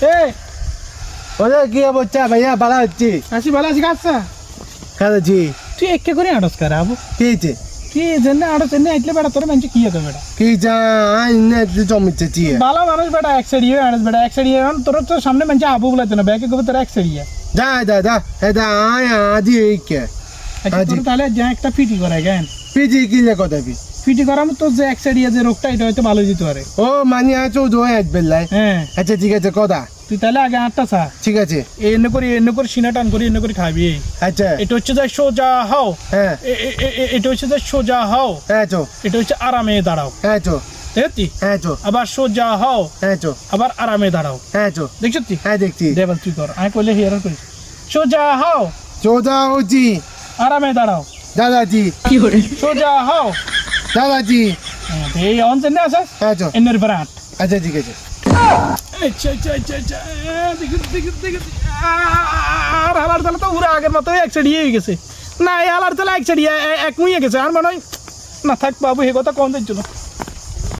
এই ওরে কি অবস্থা ভাইয়া ভালো হচ্ছি আসি ভালো আছি কাচ্চা খাচ্ছি তুই একে করে আড়স কর আবু কি হয়েছে তুই জেনে আড়স এনে আইলে বেটা তোর মানুষ কি হবে বেটা কি যা আইনে একটু জমিচ্ছে চিয়ে ভালো মানুষ বেটা এক সাইড আড়স বেটা এক সাইড তোর তো সামনে মানুষ আবু বলাতে না ব্যাকে কবে তোর এক সাইড যা যা যা এটা আয় আজি এইকে আজি তাহলে যা একটা ফিটি করে জ্ঞান পিজি কিলে কথা পি ফিটি করাম তো যে এক সাইড যে রোগটা এটা হয়তো ভালো দিতে পারে ও মানে আছো দো এক বেলায় হ্যাঁ আচ্ছা ঠিক আছে কথা তুই তাহলে আগে আটটা চা ঠিক আছে এনে করে সিনা টান করে এনে করে খাবি আচ্ছা এটা হচ্ছে যে সোজা হও হ্যাঁ এটা হচ্ছে যে সোজা হও হ্যাঁ চো এটা হচ্ছে আরামে দাঁড়াও হ্যাঁ চো দেখছি হ্যাঁ চো আবার সোজা হও হ্যাঁ চো আবার আরামে দাঁড়াও হ্যাঁ চো দেখছো তুই হ্যাঁ দেখছি দেবাল তুই কর আমি কইলে হিয়ার করি সোজা হও সোজা হচ্ছি আরামে দাঁড়াও দাদাজি সোজা হও দাদাজি এই অন জেনে আসা হ্যাঁ চো এনের ব্রাট আচ্ছা ঠিক আছে আচ্ছা আর হালার তালে তো পুরো আগের মতো এক সাইড হয়ে গেছে না এই হালার তালে এক সাইড এক মুইয়ে গেছে আর মনে হয় না থাক বাবু হে কথা কম দিচ্ছিল